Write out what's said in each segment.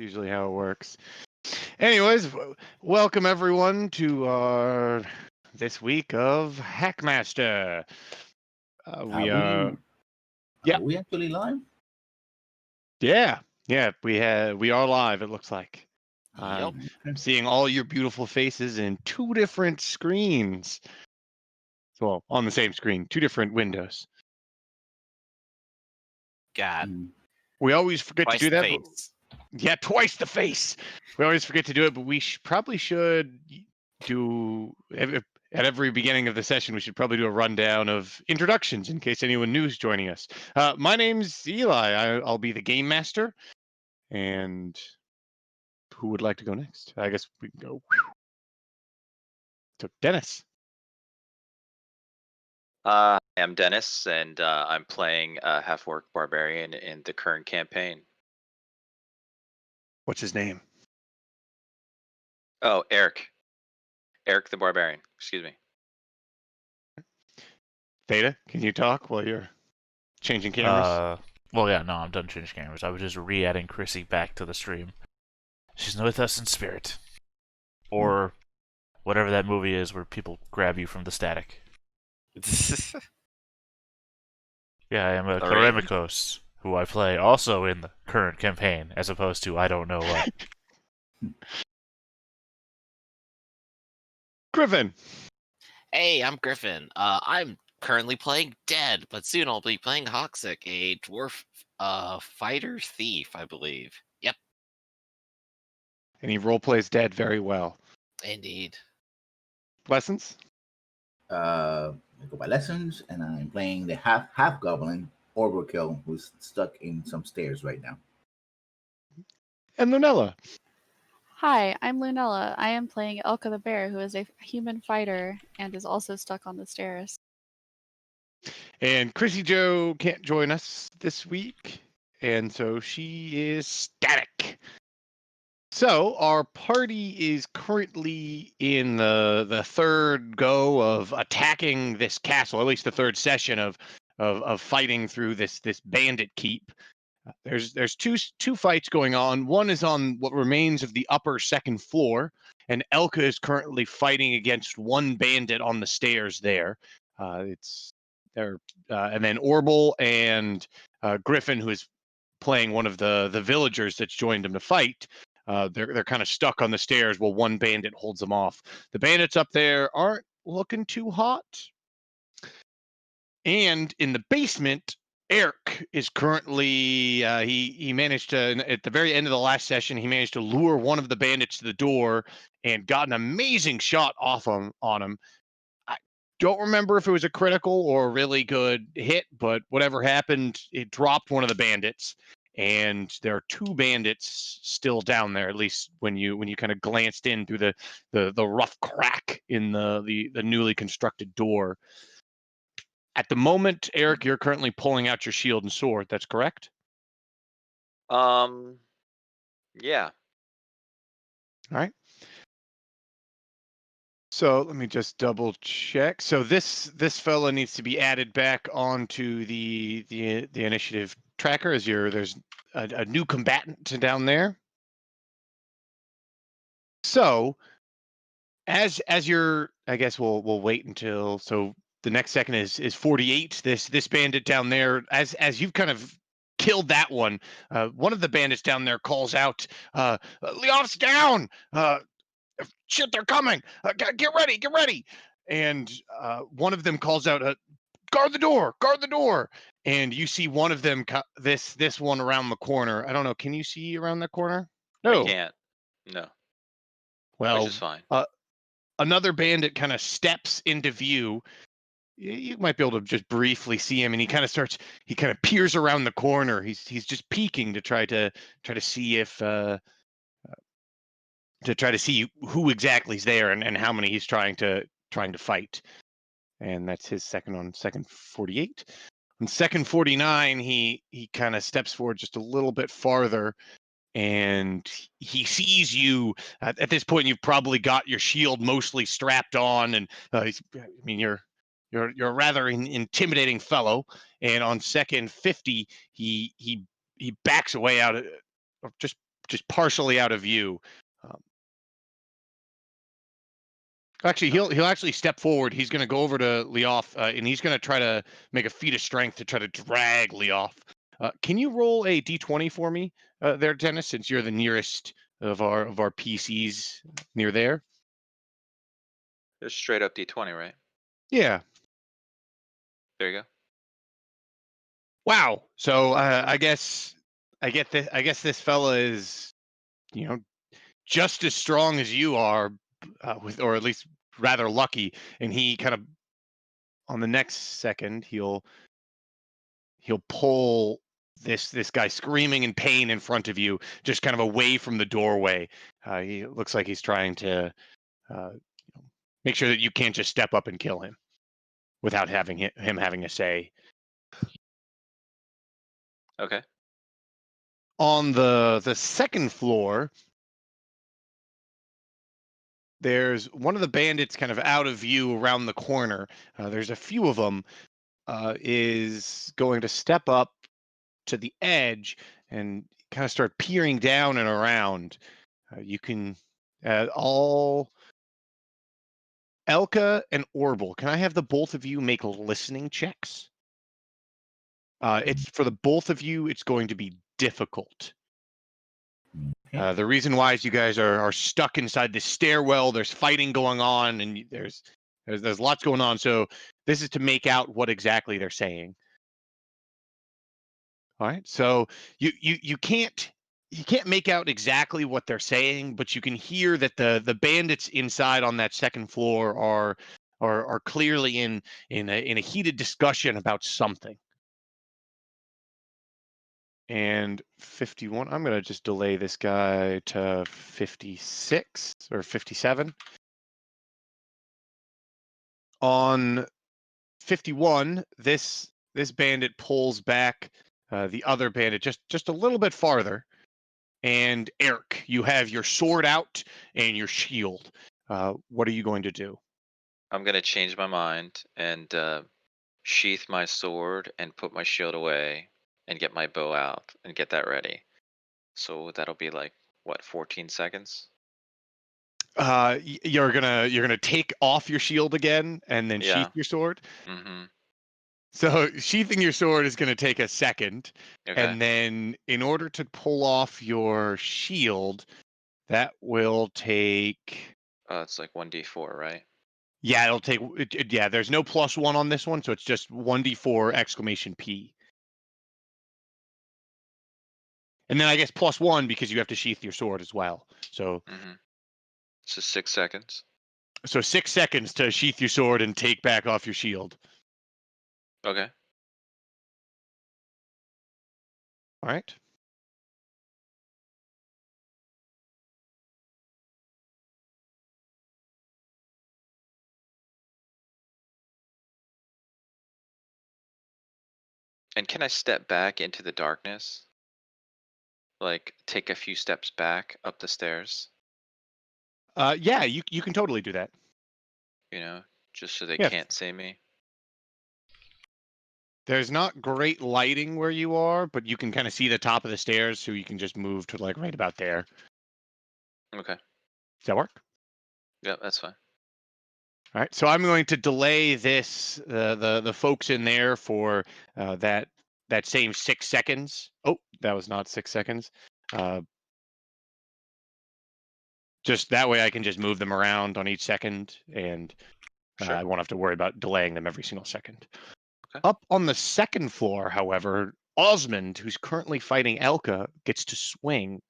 usually how it works. Anyways, welcome everyone to this week of Hackmaster. We Are yeah, we actually live? yeah, we are live. It looks like. Yep. I'm seeing all your beautiful faces in two different screens. Well, on the same screen, two different windows. God. We always forget to Twice do the that. face. Yeah, twice the face. We always forget to do it, but we probably should do at every beginning of the session. We should probably do a rundown of introductions in case anyone new is joining us. My name's Eli. I'll be the game master. And who would like to go next? I guess we can go to Dennis. I'm Dennis, and I'm playing half-orc barbarian in the current campaign. What's his name? Oh, Eric. Eric the barbarian. Excuse me. Theta, can you talk while you're changing cameras? Well, yeah, no, I'm done changing cameras. I was just re-adding Chrissy back to the stream. She's with us in spirit. Or whatever that movie is where people grab you from the static. Yeah, I am a Karamikos, who I play also in the current campaign, as opposed to I don't know what. Griffin. Hey, I'm Griffin. I'm currently playing Dead, but soon I'll be playing Hoxic, a dwarf fighter thief, I believe. Yep. And he role plays Dead very well. Indeed. Lessons? I go by Lessons, and I'm playing the half goblin Orberkill, who's stuck in some stairs right now. And Lunella. Hi, I'm Lunella. I am playing Elka the Bear, who is a human fighter and is also stuck on the stairs. And Chrissy Joe can't join us this week, and so she is static. So our party is currently in the third go of attacking this castle, at least the third session of fighting through this bandit keep. There's two fights going on. One is on what remains of the upper second floor, and Elka is currently fighting against one bandit on the stairs there. It's there, and then Orbal and Griffin, who is playing one of the villagers that's joined him to fight. They're kind of stuck on the stairs while one bandit holds them off. The bandits up there aren't looking too hot. And in the basement, Eric is currently he managed to, at the very end of the last session, he managed to lure one of the bandits to the door and got an amazing shot off on him. I don't remember if it was a critical or a really good hit, but whatever happened, it dropped one of the bandits. And there are two bandits still down there, at least when you kind of glanced in through the rough crack in the newly constructed door. At the moment, Eric, you're currently pulling out your shield and sword. That's correct? Yeah. All right. So let me just double check. So this fella needs to be added back onto the initiative tracker as there's a new combatant down there. So as you're, I guess we'll wait until the next second is 48. This bandit down there, as you've kind of killed that one of the bandits down there calls out, Leon's down! Shit, they're coming! Get ready! And one of them calls out, guard the door! And you see one of them, this one around the corner. I don't know, can you see around the corner? No. I can't. No. Well, which is fine. Another bandit kind of steps into view. You might be able to just briefly see him, and he kind of peers around the corner. He's just peeking to try to see if to try to see who exactly is there and how many he's trying to fight. And that's his second 48. On second 49, he kind of steps forward just a little bit farther, and he sees you. At this point, you've probably got your shield mostly strapped on, and you're a rather intimidating fellow. And on second 50, he backs away out, just just partially out of view. Actually, he'll actually step forward. He's going to go over to Leof, and he's going to try to make a feat of strength to try to drag Leof. Can you roll a d20 for me, there, Dennis? Since you're the nearest of our PCs near there. Just straight up D20, right? Yeah. There you go. Wow. So I guess this fella is, just as strong as you are, or at least rather lucky. And he kind of, on the next second, he'll pull this guy screaming in pain in front of you, just kind of away from the doorway. He looks like he's trying to make sure that you can't just step up and kill him without having him having a say. Okay. On the second floor, there's one of the bandits kind of out of view around the corner. There's a few of them. Is going to step up to the edge and kind of start peering down and around. You can all Elka and Orbital. Can I have the both of you make listening checks? It's for the both of you. It's going to be difficult. The reason why is you guys are stuck inside this stairwell. There's fighting going on, and there's lots going on. So this is to make out what exactly they're saying. All right. So you can't make out exactly what they're saying, but you can hear that the bandits inside on that second floor are clearly in a heated discussion about something. And 51, I'm going to just delay this guy to 56 or 57. On 51, this bandit pulls back the other bandit just a little bit farther. And Eric, you have your sword out and your shield. What are you going to do? I'm gonna change my mind and sheath my sword and put my shield away and get my bow out and get that ready. So that'll be like what, 14 seconds? You're gonna take off your shield again and then Yeah. sheath your sword. Mm-hmm. So sheathing your sword is going to take a second, Okay. and then in order to pull off your shield, that will take. It's like 1d4, right? Yeah, it'll take. Yeah, there's no +1 on this one, so it's just 1d4 exclamation P. And then I guess +1 because you have to sheath your sword as well. So. Mm-hmm. So 6 seconds. So 6 seconds to sheath your sword and take back off your shield. Okay. All right. And can I step back into the darkness? Like take a few steps back up the stairs, Yeah, you can totally do that. just so they Yeah. can't see me. There's not great lighting where you are, but you can kind of see the top of the stairs, so you can just move to like right about there. Okay. Does that work? Yeah, that's fine. All right. So I'm going to delay this the folks in there for that same 6 seconds. Oh, that was not 6 seconds. Just that way I can just move them around on each second, and Sure. I won't have to worry about delaying them every single second. Okay. Up on the second floor, however, Osmond, who's currently fighting Elka, gets to swing.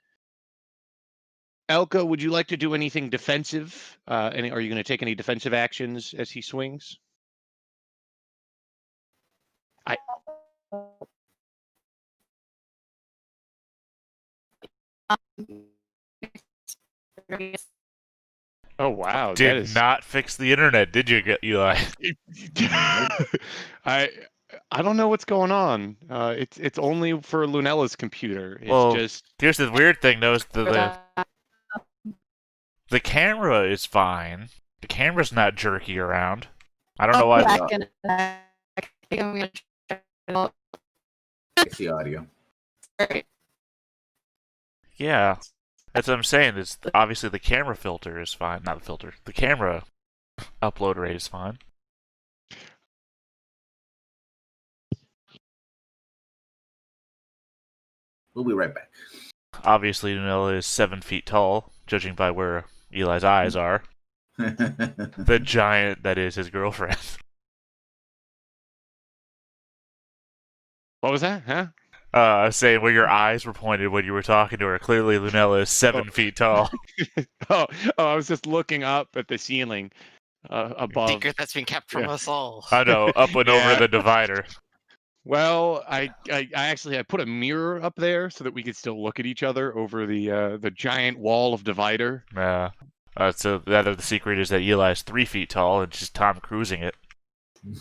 Elka, would you like to do anything defensive? Are you going to take any defensive actions as he swings? Oh wow! Did not fix the internet, did you, Eli? I don't know what's going on. It's only for Lunella's computer. It's Well, just here's the weird thing, though, is the camera is fine. The camera's not jerky around. I don't know why. It's the audio. Yeah, that's what I'm saying. Is obviously the camera filter is fine. Not the filter. The camera upload rate is fine. We'll be right back. Obviously, Nunella is 7 feet tall, judging by where Eli's eyes are. The giant that is his girlfriend. What was that? Huh? I was saying where your eyes were pointed when you were talking to her. Clearly, Lunella is 7 feet tall. oh, I was just looking up at the ceiling above. Secret that's been kept from us all. I know, up and over Yeah. the divider. Well, I put a mirror up there so that we could still look at each other over the giant wall of divider. So the secret is that Eli's 3 feet tall and just Tom Cruising it.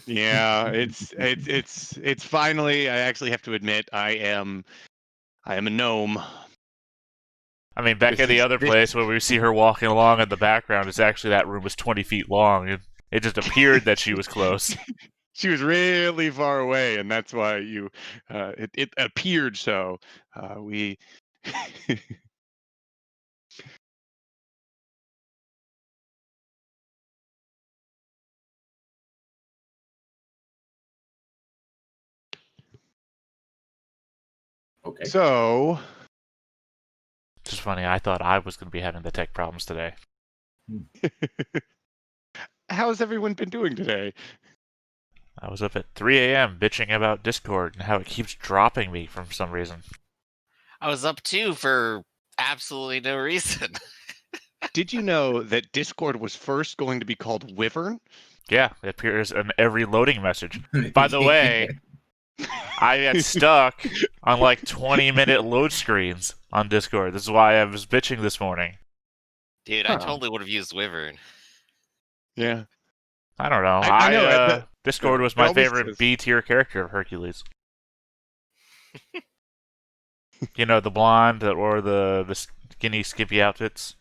Yeah, it's finally. I actually have to admit, I am a gnome. I mean, back at the other place where we see her walking along in the background, it's actually that room was 20 feet long, and it just appeared that she was close. She was really far away, and that's why it appeared so. We. Okay. So. It's just funny, I thought I was going to be having the tech problems today. How's everyone been doing today? I was up at 3 a.m. bitching about Discord and how it keeps dropping me for some reason. I was up too for absolutely no reason. Did you know that Discord was first going to be called Wyvern? Yeah, it appears in every loading message. By the way, I got stuck on like 20-minute load screens on Discord. This is why I was bitching this morning. Dude, Huh. I totally would have used Wyvern. Yeah. I don't know. I know, Discord was it my always favorite is. B-tier character of Hercules. You know, the blonde or the skinny, skimpy outfits.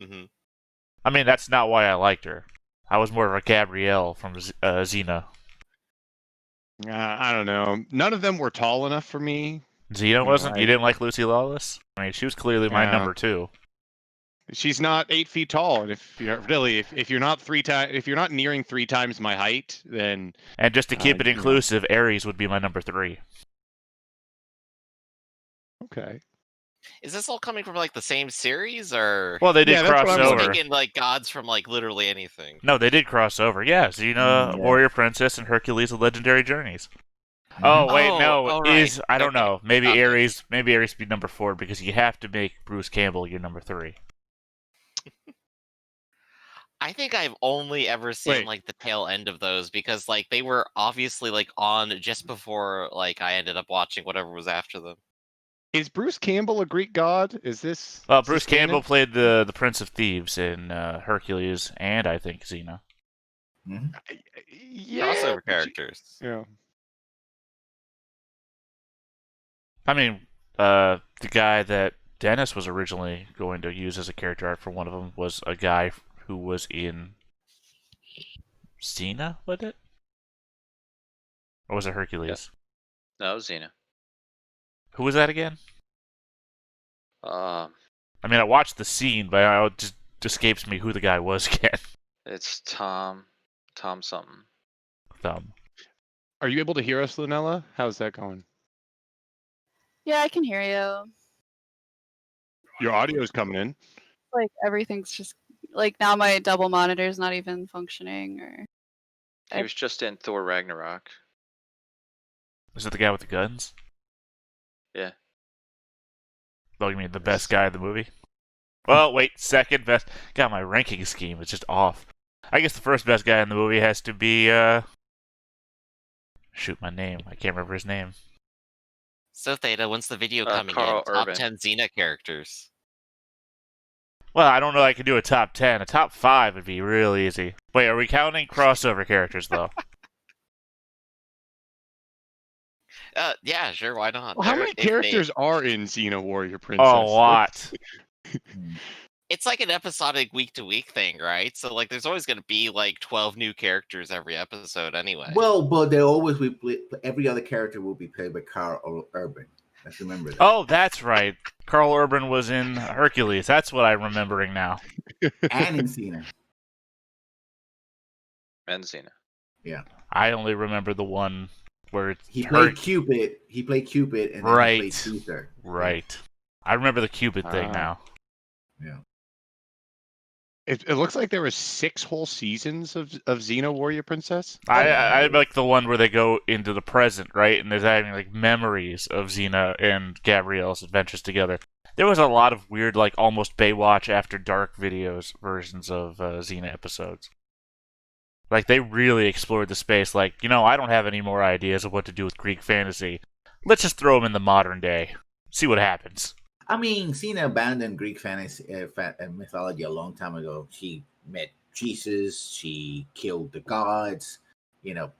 Hmm. I mean, that's not why I liked her. I was more of a Gabrielle from Xena. I don't know. None of them were tall enough for me. Xena wasn't? You didn't like Lucy Lawless? I mean, she was clearly my number 2. She's not 8 feet tall, and if you're not if you're not nearing 3 times my height, then And just to keep it you know. inclusive, Ares would be my number 3. Okay. Is this all coming from like the same series, or? Well, they did Yeah, that's cross what I'm just over. making like gods from like literally anything. No, they did cross over. Yeah, Xena, Yeah. Warrior Princess, and Hercules: The Legendary Journeys. Oh wait, no, Oh, right. I don't Okay. know. Maybe Got Ares be number 4 because you have to make Bruce Campbell your number 3. I think I've only ever seen Wait. like the tail end of those because like they were obviously like on just before like I ended up watching whatever was after them. Is Bruce Campbell a Greek god? Is this? Well, is Bruce this canon? Campbell played the Prince of Thieves in Hercules and I think Xena. Mhm. Yeah. Crossover but characters. Yeah. I mean, the guy that Dennis was originally going to use as a character art for one of them was a guy who was in Xena, was it? Or was it Hercules? No, Xena. Who was that again? Um, I mean, I watched the scene, but it just escapes me who the guy was again. it's Tom something. Are you able to hear us, Lunella? How's that going? Yeah, I can hear you. Your audio's coming in. Like everything's just like now my double monitor's not even functioning or He was just in Thor Ragnarok. Is it the guy with the guns? Yeah. Oh, you mean the best guy in the movie? Well, wait, second best. God, my ranking scheme is just off. I guess the first best guy in the movie has to be, shoot, my name. I can't remember his name. So Theta, when's the video coming Carl in? Top Urban. 10 Xena characters. Well, I don't know I can do a top 10. A top 5 would be real easy. Wait, are we counting crossover characters, though? Yeah, sure, why not? Well, how many If they- characters are in Xena Warrior Princess? A lot. It's like an episodic week-to-week thing, right? So like, there's always going to be like 12 new characters every episode, anyway. Well, but they always be every other character will be played by Carl Urban. Let's remember that. Oh, that's right. Carl Urban was in Hercules. That's what I'm remembering now. And in Cena. And Xena. Yeah. I only remember the one where it's He played Cupid. He played Cupid, and then Right. he played Caesar. Right. I remember the Cupid thing now. Yeah. It looks like there was 6 whole seasons of Xena Warrior Princess. I like the one where they go into the present, right? And there's having like memories of Xena and Gabrielle's adventures together. There was a lot of weird, like almost Baywatch After Dark videos versions of Xena episodes. Like they really explored the space. Like, I don't have any more ideas of what to do with Greek fantasy. Let's just throw them in the modern day. See what happens. I mean, Cena abandoned Greek fantasy mythology a long time ago. She met Jesus. She killed the gods.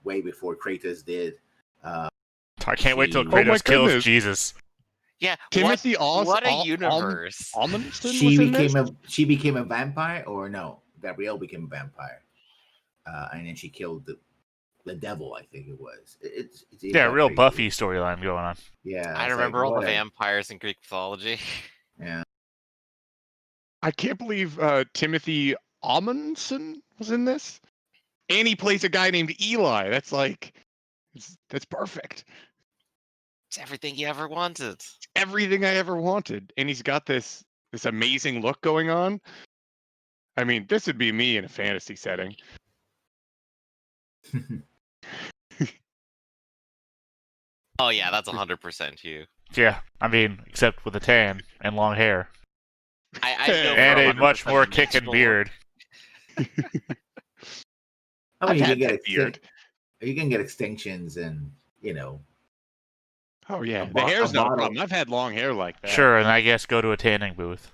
Way before Kratos did. I can't wait till she- Kratos my kills goodness. Jesus. Yeah, Timothy what a universe. Amundsen She was in became this? she became a vampire, or no? Gabrielle became a vampire, and then she killed the devil. I think it was. It's Yeah, got real crazy. Buffy storyline going on. Yeah, I it's remember like, all the what a- vampires in Greek mythology. Yeah, I can't believe Timothy Amundsen was in this. And he plays a guy named Eli. That's that's perfect. It's everything you ever wanted. It's everything I ever wanted. And he's got this amazing look going on. I mean, this would be me in a fantasy setting. Oh yeah, that's 100% you. Yeah, I mean, except with a tan and long hair. I know And for a much 100% more I'm kicking natural. beard. I I've mean, you had can that beard. you can get extensions, and Oh yeah, A the bo- hair's a not a bottle. problem. I've had long hair like that. Sure, and I guess go to a tanning booth.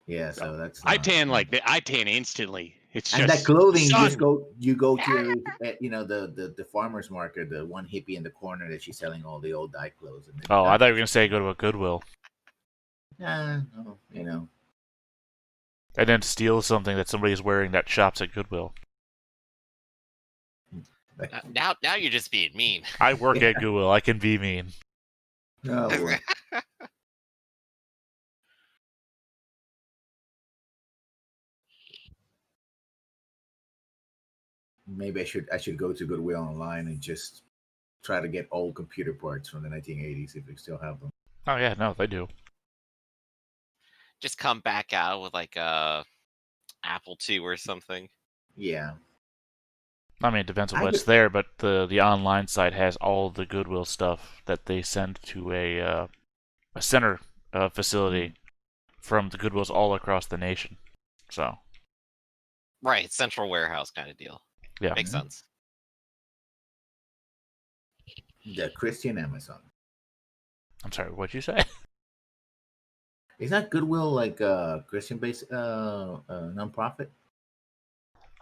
yeah. So that's I not- tan I tan instantly. It's And just that clothing, sun. you go to the farmer's market, the one hippie in the corner that she's selling all the old dye clothes. And Oh, I thought you were going to say go to a Goodwill. no, And then steal something that somebody's wearing that shops at Goodwill. Now you're just being mean. I work at Goodwill. I can be mean. Oh, boy. Maybe I should go to Goodwill online and just try to get old computer parts from the 1980s if they still have them. Oh, yeah, no, they do. Just come back out with like a Apple II or something. Yeah. I mean, it depends on I what's would- there, but the online site has all the Goodwill stuff that they send to a center facility from the Goodwills all across the nation. So, Right, central warehouse kind of deal. yeah. Makes sense. The Christian Amazon. I'm sorry, what'd you say? Is that Goodwill like a Christian-based nonprofit?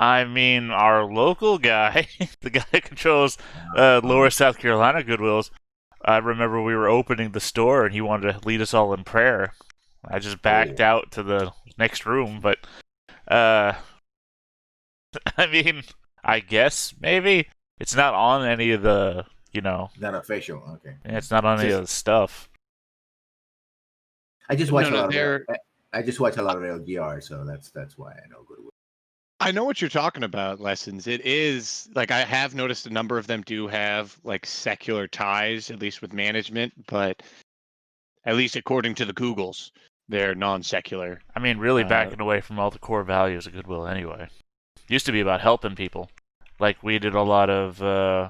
I mean, our local guy, the guy that controls Lower South Carolina Goodwills, I remember we were opening the store and he wanted to lead us all in prayer. I just backed out to the next room, but I mean, I guess maybe it's not on any of the, Not official. Okay. it's not on any of the stuff. I just watch No, a lot they're- of I just watch a lot of LGR, so that's why I know Goodwill. I know what you're talking about, Lessons. It is like I have noticed a number of them do have like secular ties, at least with management, but at least according to the Googles, they're non-secular. I mean, really backing away from all the core values of Goodwill anyway. Used to be about helping people. Like, we did a lot of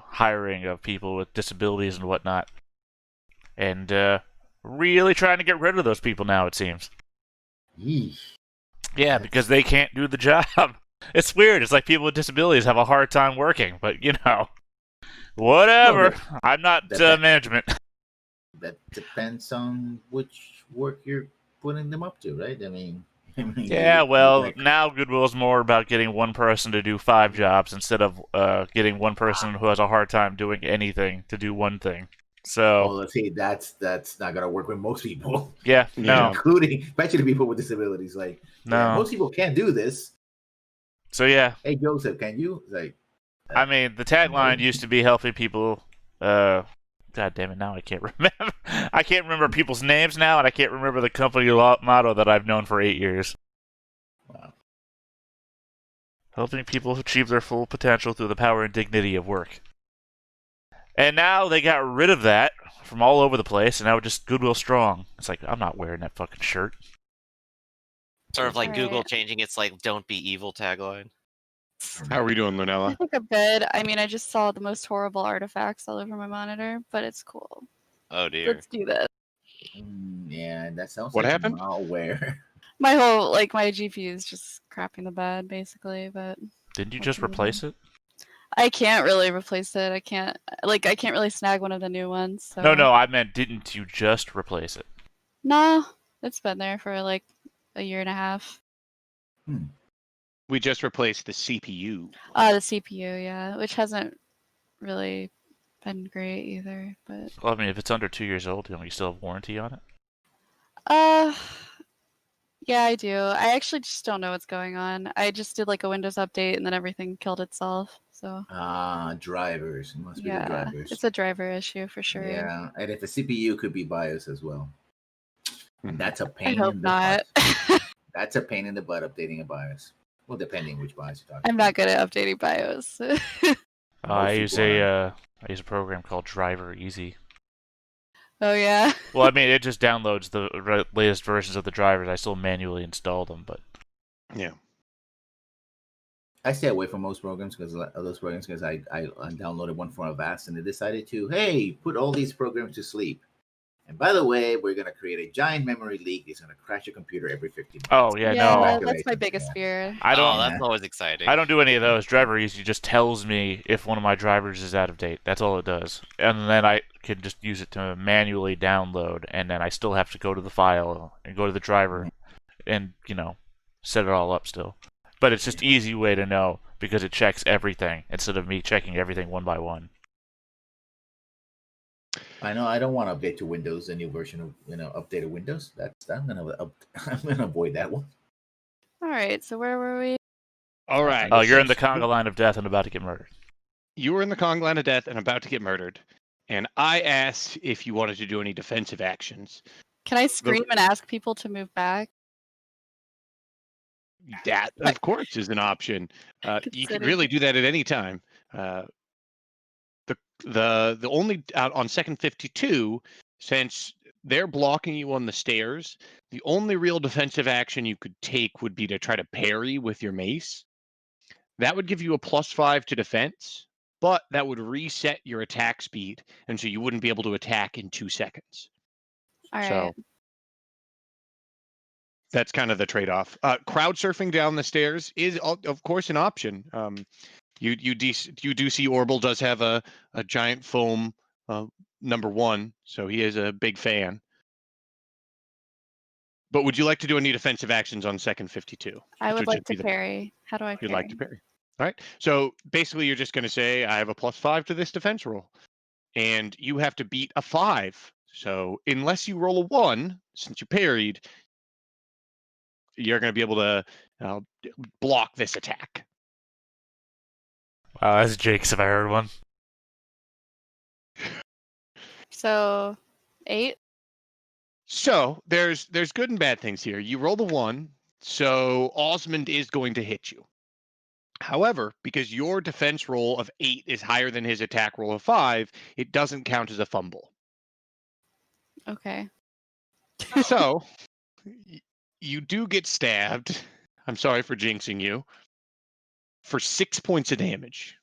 hiring of people with disabilities and whatnot. And really trying to get rid of those people now, it seems. Yeesh. Yeah, because they can't do the job. It's weird. It's like people with disabilities have a hard time working, but, whatever. I'm not management. That depends on which work you're putting them up to, right? I mean, Yeah, well, now Goodwill's more about getting one person to do 5 jobs instead of getting one person who has a hard time doing anything to do one thing. So, let's see, that's not gonna work with most people, yeah, no, including especially people with disabilities. Like, no. most people can't do this. So, yeah, Hey, Joseph, can you? Like, I mean, the tagline used to be helping people God damn it! Now I can't remember. I can't remember people's names now, and I can't remember the company motto that I've known for 8 years. Wow. Helping people achieve their full potential through the power and dignity of work. And now they got rid of that from all over the place, and now it's just Goodwill Strong. It's like, I'm not wearing that fucking shirt. Sort of like Google Alright. changing its like "Don't be evil" tagline. How are we doing, I Lunella? think I'm good. I mean, I just saw the most horrible artifacts all over my monitor, but it's cool. Oh dear. Let's do this. Yeah, that sounds What like happened? malware. My whole my GPU is just crapping the bed basically, but Didn't you what just can you do? replace it? I can't really replace it. I can't really snag one of the new ones. So. No, I meant didn't you just replace it? No, it's been there for like a year and a half. We just replaced the CPU. The CPU, yeah, which hasn't really been great either. But Well, I mean, if it's under 2 years old, don't you still have warranty on it? yeah, I do. I actually just don't know what's going on. I just did like a Windows update and then everything killed itself. So Drivers. It must be the yeah, drivers. it's a driver issue for sure. Yeah, and if a CPU could be BIOS as well. And that's a I pain hope in the not. butt. That's a pain in the butt updating a BIOS. Well, depending which BIOS you're talking I'm not good at updating BIOS. I Most use people are. I use a program called Driver Easy. Oh yeah. Well, I mean, it just downloads the latest versions of the drivers. I still manually install them, but Yeah. I stay away from most programs because of those programs because I downloaded one for Avast and they decided to, hey, put all these programs to sleep. And by the way, we're going to create a giant memory leak. It's going to crash your computer every 15 minutes. oh yeah, no, That's my biggest fear. I don't. Oh, that's always exciting. I don't do any of those. Driver Easy just tells me if one of my drivers is out of date. That's all it does. And then I can just use it to manually download, and then I still have to go to the file and go to the driver and, set it all up still. But it's just easy way to know because it checks everything instead of me checking everything one by one. I know I don't want to update to Windows, a new version of updated Windows. I'm gonna avoid that one. All right, so where were we? All right. Oh, you're in the conga line of death and about to get murdered. You were in the Kong line of death and about to get murdered. And I asked if you wanted to do any defensive actions. Can I scream and ask people to move back? That, of course, is an option. You can really do that at any time. The only out on second 52, since they're blocking you on the stairs, the only real defensive action you could take would be to try to parry with your mace. That would give you a +5 to defense, but that would reset your attack speed, and so you wouldn't be able to attack in 2 seconds. All right. So that's kind of the trade-off. Crowd surfing down the stairs is, of course, an option. You do see Orbital does have a giant foam #1, so he is a big fan. But would you like to do any defensive actions on second 52? I would like to parry. How do I parry? You'd like to parry. All right. So basically, you're just going to say, I have a +5 to this defense roll. And you have to beat a 5. So unless you roll a 1, since you parried, you're going to be able to block this attack. Wow, that's Jake's if I heard one. So 8. So there's good and bad things here. You roll the 1, so Osmond is going to hit you. However, because your defense roll of 8 is higher than his attack roll of 5, it doesn't count as a fumble. Okay. So you do get stabbed. I'm sorry for jinxing you. For 6 points of damage.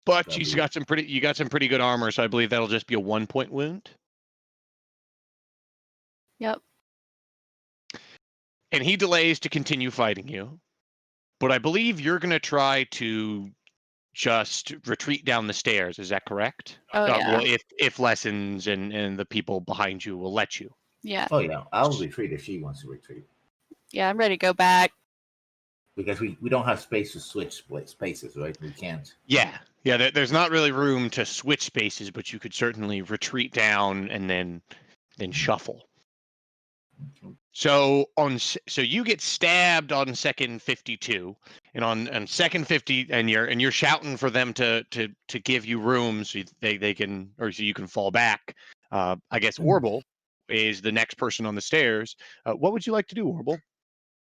But you got some pretty good armor, so I believe that'll just be a 1-point wound. Yep. And he delays to continue fighting you. But I believe you're going to try to just retreat down the stairs. Is that correct? Oh, yeah. Well, if Lessons and the people behind you will let you. Yeah. Oh yeah, I'll retreat if she wants to retreat. Yeah, I'm ready to go back. Because we don't have space to switch spaces, right? We can't. Yeah. There's not really room to switch spaces, but you could certainly retreat down and then shuffle. So so you get stabbed on second 52, and on second 50, and you're shouting for them to give you room so they can, or so you can fall back. I guess Orble is the next person on the stairs. What would you like to do, Orble?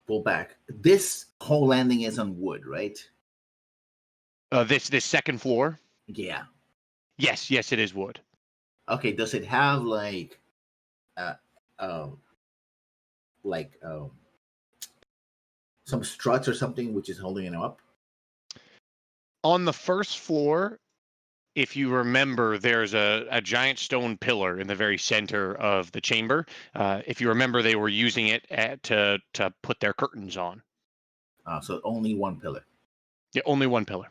Pull back. This whole landing is on wood, right? This second floor. Yeah. Yes, it is wood. Okay. Does it have like, uh, um, like some struts or something which is holding it up? On the first floor, if you remember, there's a giant stone pillar in the very center of the chamber. If you remember, they were using it to put their curtains on. So only one pillar. Yeah, only one pillar.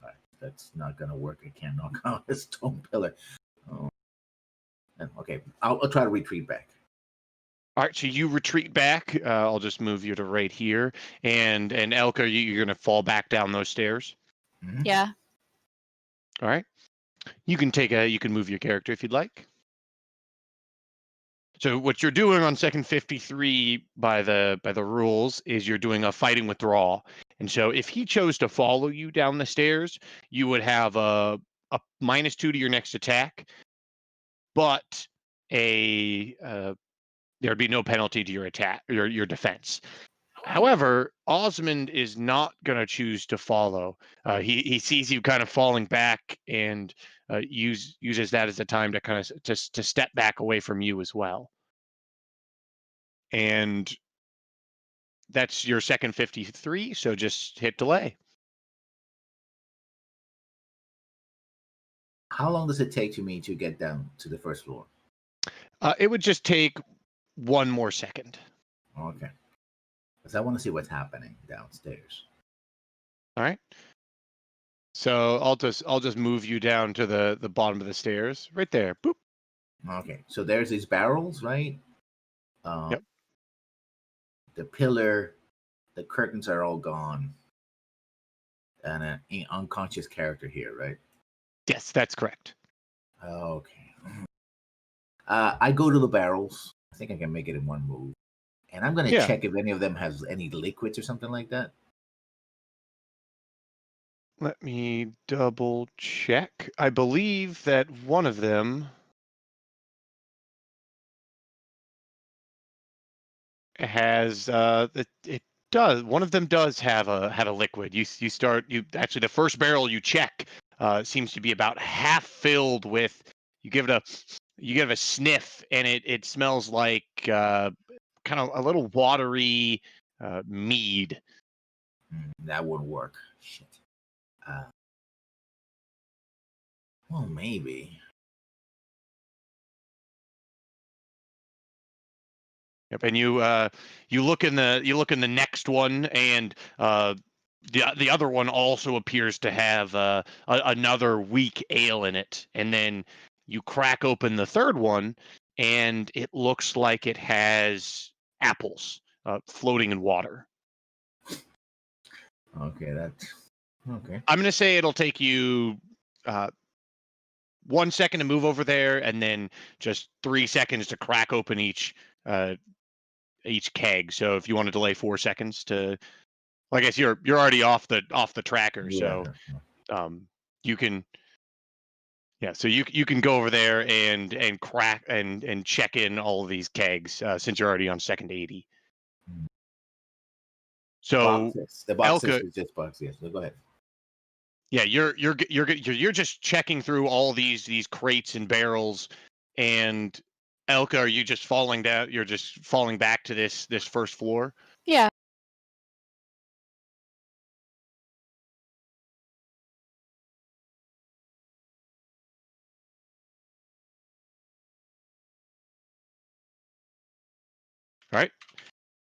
All right. That's not gonna work. I can't knock out a stone pillar. Oh. Okay, I'll try to retreat back. All right, so you retreat back. I'll just move you to right here, and Elka, you're gonna fall back down those stairs. Mhm. Yeah. All right, you can move your character if you'd like. So what you're doing on second 53 by the rules is you're doing a fighting withdrawal, and so if he chose to follow you down the stairs, you would have a -2 to your next attack, but there'd be no penalty to your attack, your defense. However, Osmond is not going to choose to follow. He sees you kind of falling back and uses that as a time to kind of to step back away from you as well. And that's your second 53. So just hit delay. How long does it take me to get down to the first floor? It would just take one more second. Okay, because I want to see what's happening downstairs. All right. So I'll just move you down to the bottom of the stairs, right there. Boop. Okay, so there's these barrels, right? Yep. The pillar, the curtains are all gone, and an unconscious character here, right? Yes, that's correct. Okay. I go to the barrels. I think I can make it in one move, and I'm gonna Yeah. check if any of them has any liquids or something like that. Let me double check. I believe that one of them has it does one of them does have a liquid. You actually, the first barrel you check seems to be about half filled with. You give it a sniff, and it smells like kind of a little watery mead. That wouldn't work. Shit. Well, maybe. Yep, and you look in the next one, and the other one also appears to have another weak ale in it, and then you crack open the third one, and it looks like it has apples floating in water. Okay, that's okay. I'm gonna say it'll take you 1 second to move over there, and then just 3 seconds to crack open each keg. So if you want to delay 4 seconds to, well, I guess you're already off the tracker, Yeah. so you can, yeah, so you can go over there and crack and check in all of these kegs since you're already on second 80. So Boxes. The boxes Elka, is just boxes. Yes. So go ahead. yeah, you're just checking through all these crates and barrels, and Elka, are you just falling down? You're just falling back to this first floor. Yeah. All right.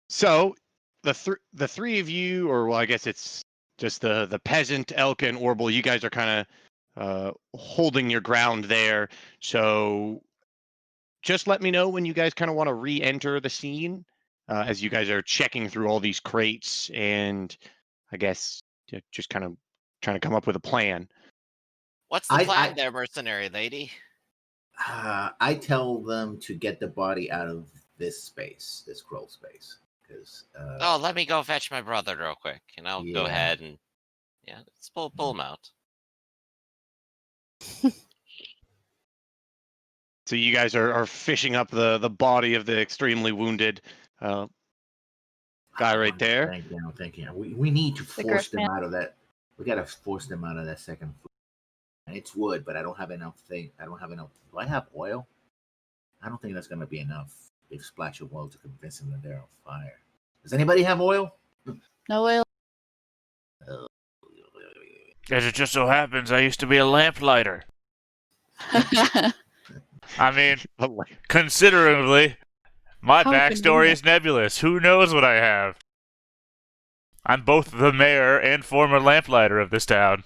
So the three of you, or well, I guess it's just the peasant, Elka, and Orble. You guys are kind of holding your ground there. So just let me know when you guys kind of want to re-enter the scene, as you guys are checking through all these crates, and I guess just kind of trying to come up with a plan. What's the I- plan there, mercenary lady? I tell them to get the body out of this space, this scroll space, because Oh, let me go fetch my brother real quick, and I'll go Yeah. ahead and let's pull him out. So you guys are fishing up the body of the extremely wounded guy right there. Thank you. We need to The force them Griffman. out of that. We gotta force them out of that second floor. And it's wood, but I don't have enough I don't have enough. Do I have oil? I don't think that's gonna be enough. Big splash of oil to convince them that they're on fire. Does anybody have oil? No oil. As it just so happens, I used to be a lamplighter. I mean, considerably, my How backstory convenient. is nebulous. Who knows what I have? I'm both the mayor and former lamplighter of this town.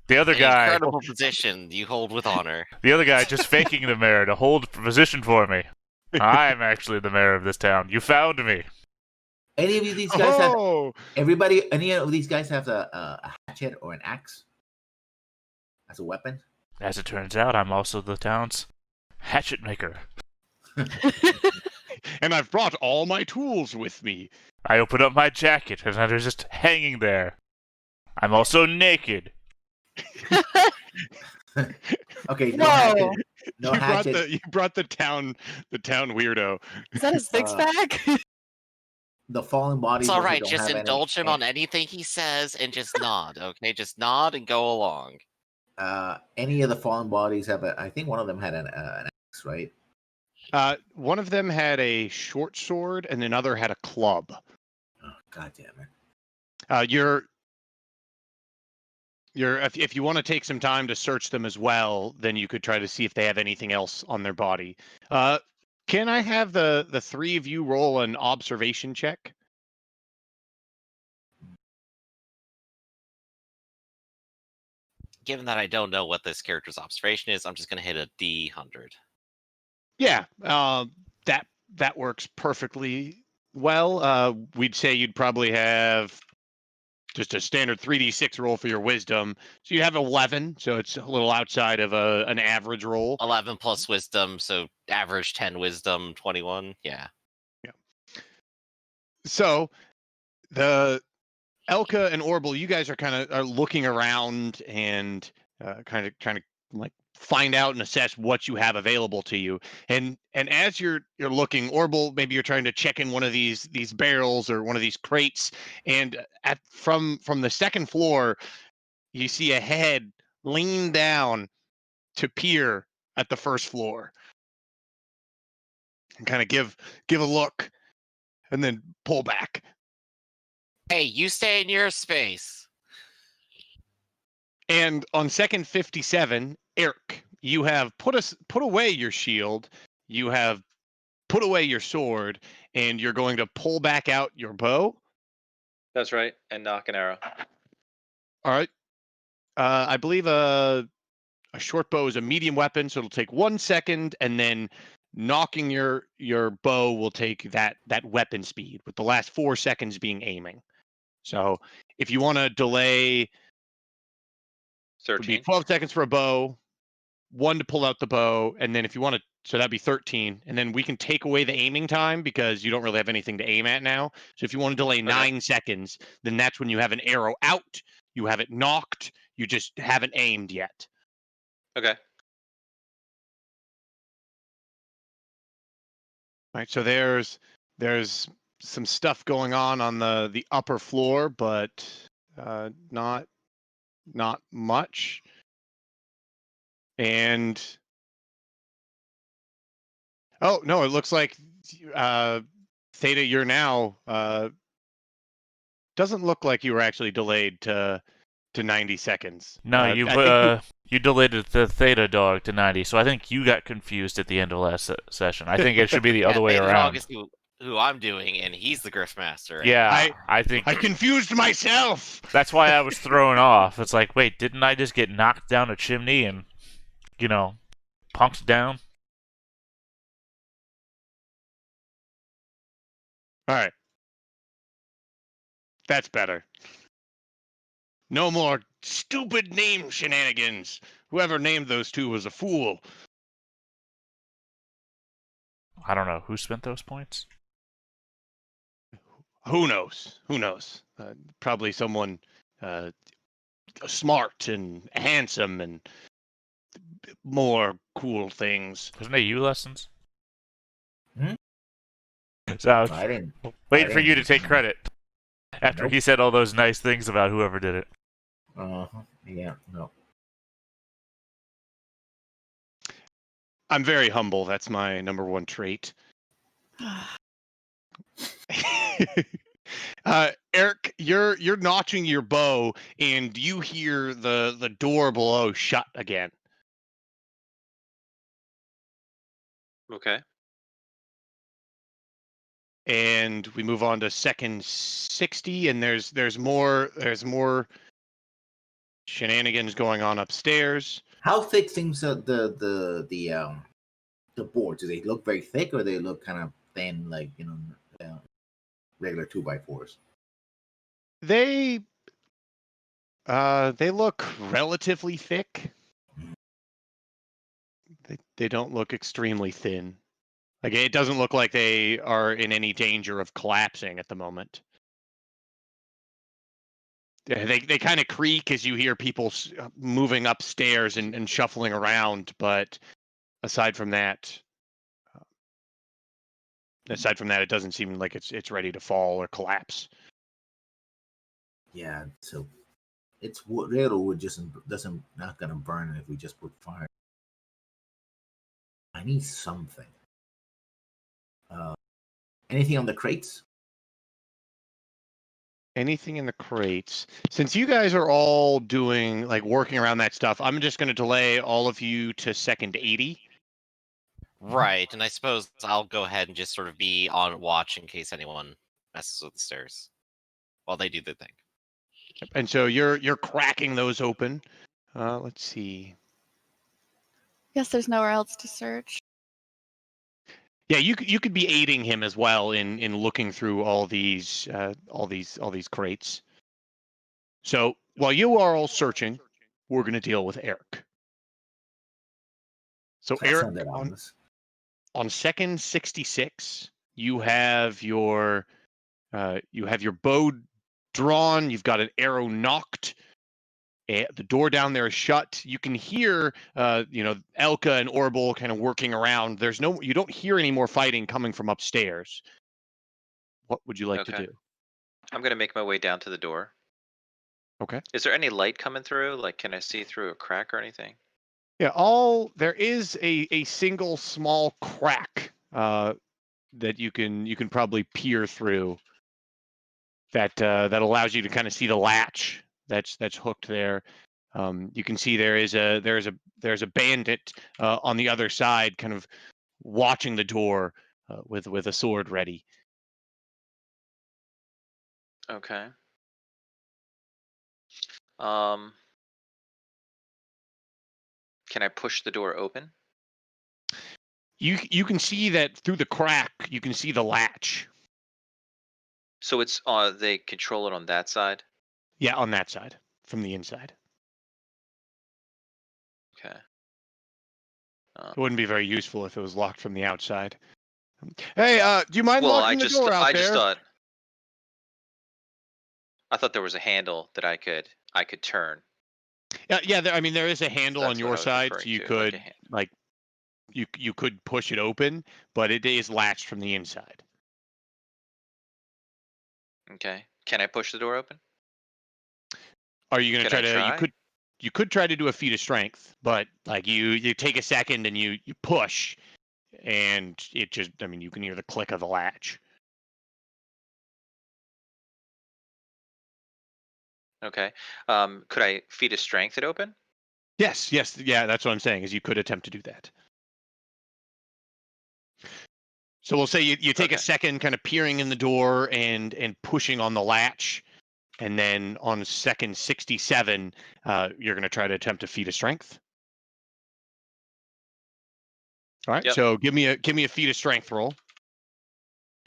The other An guy, incredible position you hold with honor. the other guy, just faking the mayor to hold a position for me. I'm actually the mayor of this town. You found me. Any of these guys have? Oh, Any of these guys have a hatchet or an axe as a weapon? As it turns out, I'm also the town's hatchet maker. and I've brought all my tools with me. I open up my jacket and they're just hanging there. I'm also naked. Okay, no Whoa. hatchet. No you hatchet. brought the town weirdo. Is that a six pack? The fallen bodies. It's all also right. don't Just have indulge him on anything he says and just nod. Okay, just nod and go along. Any of the fallen bodies have I think one of them had an axe, right? One of them had a short sword, and another had a club. Oh, God damn it! If you want to take some time to search them as well, then you could try to see if they have anything else on their body. Can I have the three of you roll an observation check? Given that I don't know what this character's observation is, I'm just gonna hit a D100. Yeah, that works perfectly well. We'd say you'd probably have just a standard 3d6 roll for your wisdom. So you have 11, so it's a little outside of an average roll. 11 plus wisdom, so average 10 wisdom, 21. Yeah. So the Elka and Orbital, you guys are kind of looking around and kind of trying to like find out and assess what you have available to you. And as you're looking, Orbital, maybe you're trying to check in one of these barrels or one of these crates, and from the second floor, you see a head lean down to peer at the first floor and kind of give a look and then pull back. Hey, you stay in your space. And on second 57, Eric, you have put away your shield, you have put away your sword, and you're going to pull back out your bow. That's right, and knock an arrow. All right. I believe a short bow is a medium weapon, so it'll take 1 second, and then knocking your bow will take that weapon speed, with the last 4 seconds being aiming. So if you want to delay, it would be 13. 12 seconds for a bow, 1 to pull out the bow, and then if you want to, so that'd be 13, and then we can take away the aiming time because you don't really have anything to aim at now. So if you want to delay 9 seconds, then that's when you have an arrow out, you have it knocked, you just haven't aimed yet. Okay. All right, so there's some stuff going on the upper floor, but not much. And oh no, it looks like Theta, you're now doesn't look like you were actually delayed to 90 seconds. No, I think you delayed the Theta dog to 90, so I think you got confused at the end of last session. I think it should be the other way Theta around. Dog is who I'm doing, and he's the Griffmaster. Yeah, I think I confused myself. that's why I was thrown off. It's like, wait, didn't I just get knocked down a chimney and, punked down? All right. That's better. No more stupid name shenanigans. Whoever named those two was a fool. I don't know who spent those points. Who knows? Who knows? Probably someone smart and handsome and more cool things. Wasn't it you lessons? Hmm? So I was I didn't. waiting I for you to didn't- take credit after he said all those nice things about whoever did it. Yeah. No. I'm very humble. That's my number one trait. Eric, you're notching your bow, and you hear the door below shut again. Okay. And we move on to second 60, and there's more shenanigans going on upstairs. How thick seems the boards? Do they look very thick, or they look kind of thin, like regular 2x4s? They look relatively thick. They don't look extremely thin. Like, it doesn't look like they are in any danger of collapsing at the moment. They kind of creak as you hear people moving upstairs and shuffling around, but aside from that, it doesn't seem like it's ready to fall or collapse. Yeah. So it's wood. Real wood just doesn't not gonna burn if we just put fire. I need something. Anything on the crates? Anything in the crates? Since you guys are all doing, like, working around that stuff, I'm just going to delay all of you to second 80. Right, and I suppose I'll go ahead and just sort of be on watch in case anyone messes with the stairs while they do their thing. And so you're cracking those open. Let's see. Guess there's nowhere else to search. Yeah, you could be aiding him as well in looking through all these crates. So while you are all searching, we're going to deal with Eric. So That's Eric, not that obvious. on second 66, you have your bow drawn. You've got an arrow knocked. The door down there is shut. You can hear, Elka and Orbital kind of working around. You don't hear any more fighting coming from upstairs. What would you like to Okay. do? I'm gonna make my way down to the door. Okay. Is there any light coming through? Like, can I see through a crack or anything? Yeah, there is a single small crack that you can probably peer through that allows you to kind of see the latch that's hooked there. You can see there's a bandit on the other side, kind of watching the door with a sword ready. Okay. Um, can I push the door open? You can see that through the crack. You can see the latch. So it's they control it on that side. Yeah, on that side from the inside. Okay. It wouldn't be very useful if it was locked from the outside. Hey, do you mind Well, locking the door out there? I thought there was a handle that I could turn. Yeah. There is a handle on That's what your I was side, so referring you to, could like you could push it open, but it is latched from the inside. Okay. Can I push the door open? Are you going to Can try I to? try? You could try to do a feat of strength, but like you take a second and you push, and it just you can hear the click of the latch. Okay. Could I feed a strength it open? Yes, yeah. That's what I'm saying. Is you could attempt to do that. So we'll say you take a Okay. second, kind of peering in the door and pushing on the latch, and then on second 67, you're going to try to attempt to feat a strength. All right. Yep. So give me a feat of strength roll.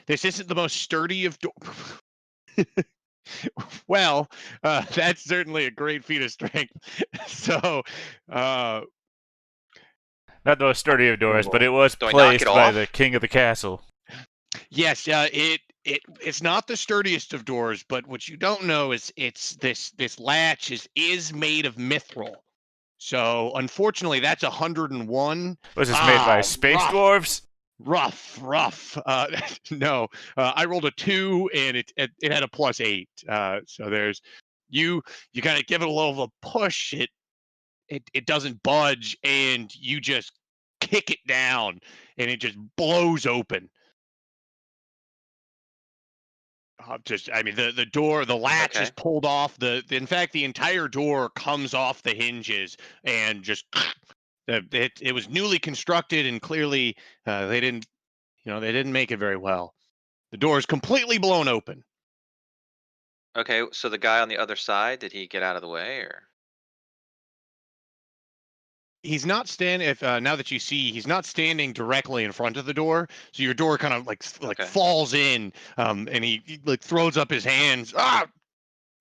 This isn't the most sturdy of well, that's certainly a great feat of strength. So, Not the most sturdy of doors, but it was Do I knock placed it by off? the king of the castle. Yes, it's not the sturdiest of doors, but what you don't know is this latch is made of mithril. So unfortunately, that's 101. Was this made by Ah, space rough. dwarves? Rough. No, I rolled a 2 and it had a +8. So there's you kind of give it a little of a push. It doesn't budge, and you just kick it down, and it just blows open. I mean, the door, the latch Okay. is pulled off. In fact, the entire door comes off the hinges and just. It was newly constructed, and clearly they didn't make it very well. The door is completely blown open. Okay, so the guy on the other side, did he get out of the way, or? He's not standing. If now that you see, he's not standing directly in front of the door. So your door kind of like Okay. falls in, and he like throws up his hands. Ah,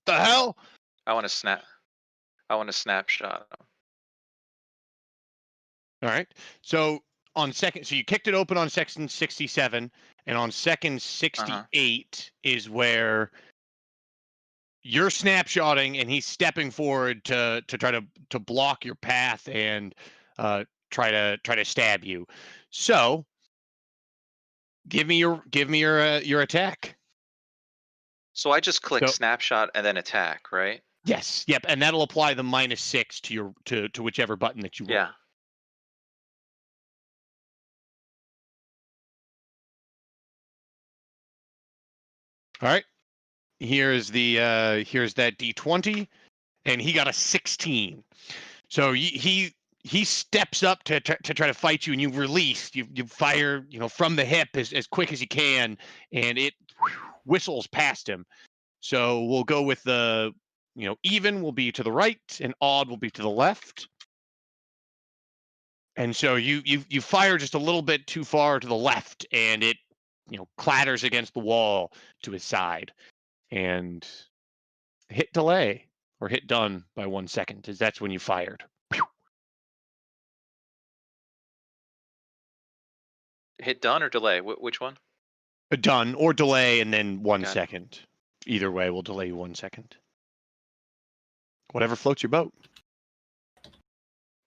the hell! I want to snapshot him. All right. So so you kicked it open on section 67, and on second 68 is where you're snapshotting, and he's stepping forward to try to block your path and try to stab you. So give me your attack. So I just click So- snapshot and then attack, right? Yes. Yep. And that'll apply the -6 to your to whichever button that you roll. Yeah. All right. Here's that D20, and he got a 16. So he steps up to try to fight you, and you release. You fire, from the hip as quick as you can, and it whistles past him. So we'll go with the even will be to the right, and odd will be to the left. And so you fire just a little bit too far to the left, and it clatters against the wall to his side, and hit delay or hit done by 1 second, as that's when you fired. Hit done or delay? Which one? Done or delay, and then 1 Got it. second. Either way, we'll delay you 1 second. Whatever floats your boat.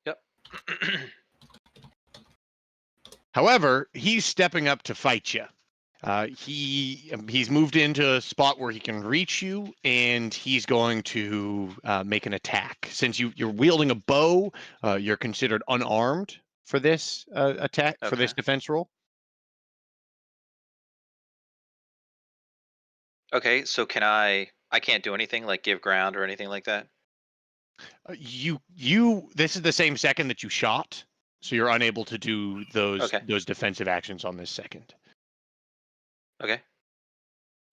Yep. However, he's stepping up to fight you. He's moved into a spot where he can reach you, and he's going to make an attack. Since you're wielding a bow, you're considered unarmed for this attack, for this Okay. defense roll. Okay, so can I can't do anything like give ground or anything like that? This is the same second that you shot, so you're unable to do those defensive actions on this second. Okay.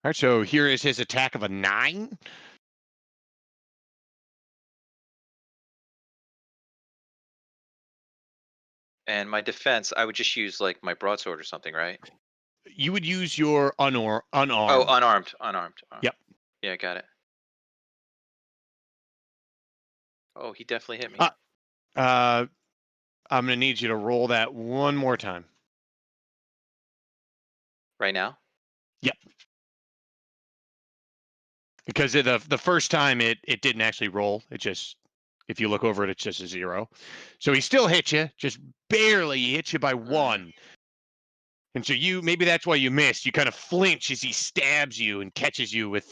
All right, so here is his attack of a 9. And my defense, I would just use like my broadsword or something, right? You would use your unarmed. Oh, unarmed. Yep. Yeah, got it. Oh, he definitely hit me. I'm gonna need you to roll that one more time. Right now? Yep. Because the first time it didn't actually roll. It just, if you look over it, it's just a 0. So he still hit you, just barely. He hit you by 1. And so maybe that's why you missed. You kind of flinch as he stabs you and catches you with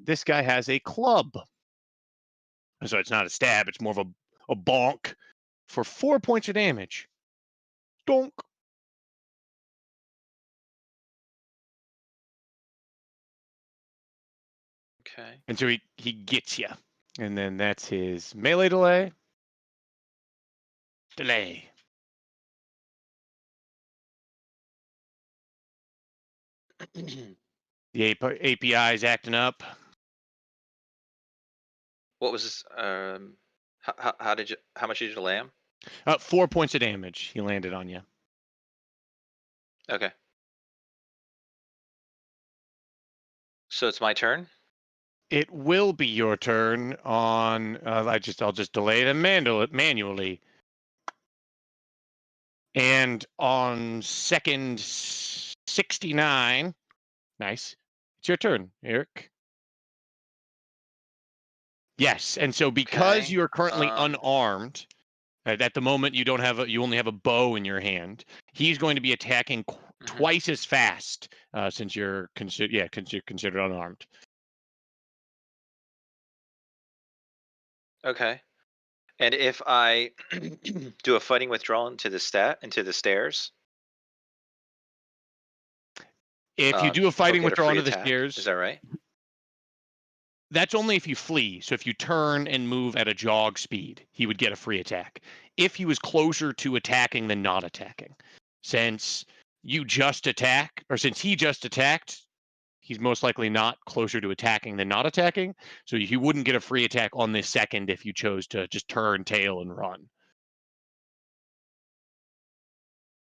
this guy has a club. So it's not a stab, it's more of a bonk for 4 points of damage. Donk. Okay. And so he gets you. And then that's his melee delay. Delay. The API is acting up. What was this? How much did you delay him? 4 points of damage. He landed on you. Okay. So it's my turn? It will be your turn on. I'll just delay them manually. And on second 69, nice. It's your turn, Eric. Yes, and so because Okay, you are currently unarmed, at the moment you only have a bow in your hand. He's going to be attacking twice as fast since you're considered unarmed. Okay. And if I do a fighting withdrawal into the stairs, If you do a he'll fighting get a withdrawal free onto the attack. Is stairs, that right? that's only if you flee. So if you turn and move at a jog speed, he would get a free attack. If he was closer to attacking than not attacking. Since you just attack, or since he just attacked, he's most likely not closer to attacking than not attacking. So he wouldn't get a free attack on this second if you chose to just turn tail and run.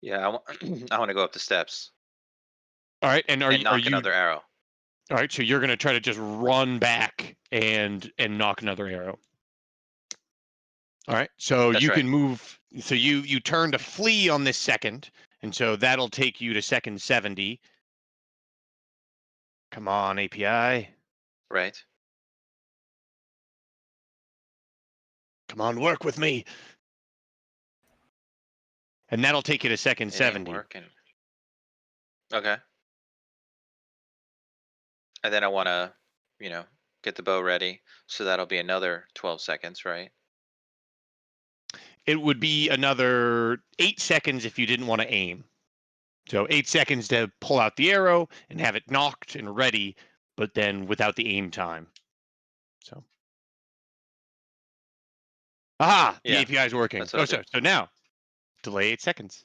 Yeah, I want to go up the steps All right, and are knock you another arrow. all right? So you're going to try to just run back and knock another arrow. All right, so That's you right. can move. So you turn to flee on this second, and so that'll take you to second 70. Come on, API. Right. Come on, work with me. And that'll take you to second It ain't 70. working. Okay. And then I want to, get the bow ready. So that'll be another 12 seconds, right? It would be another 8 seconds if you didn't want to aim. So 8 seconds to pull out the arrow and have it knocked and ready, but then without the aim time. So. Aha! The Yeah, API is working. that's what I'll do. So now, delay 8 seconds.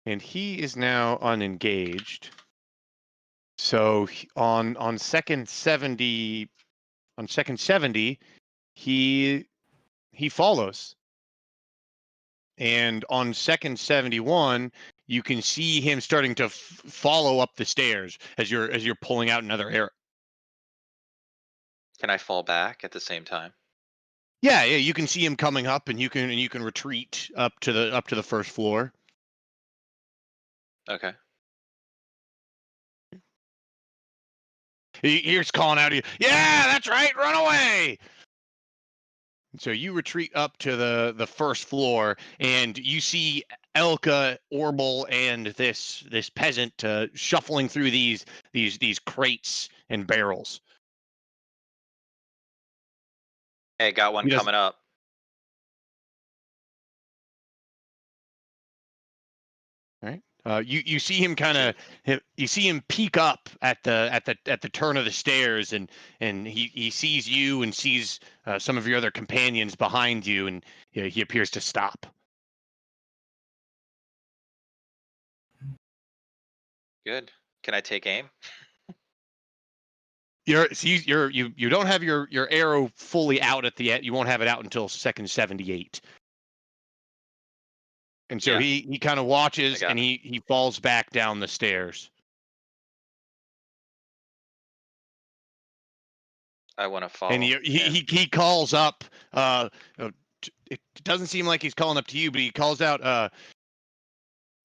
And he is now unengaged. So on second 70, he follows. And on second 71, you can see him starting to follow up the stairs as you're pulling out another arrow. Can I fall back at the same time? Yeah, you can see him coming up, and you can retreat up to the first floor. Okay. He's calling out to you. Yeah, that's right. Run away. So you retreat up to the first floor, and you see Elka, Orbel, and this peasant shuffling through these crates and barrels. Hey, got one He doesn't- coming up. Right. You see him you see him peek up at the turn of the stairs, and he sees you and sees some of your other companions behind you, and he appears to stop. Good. Can I take aim? You don't have your arrow fully out at the end. You won't have it out until second 78. And so Yeah. he kind of watches, and he falls back down the stairs. I want to follow. And he calls up. It doesn't seem like he's calling up to you, but he calls out.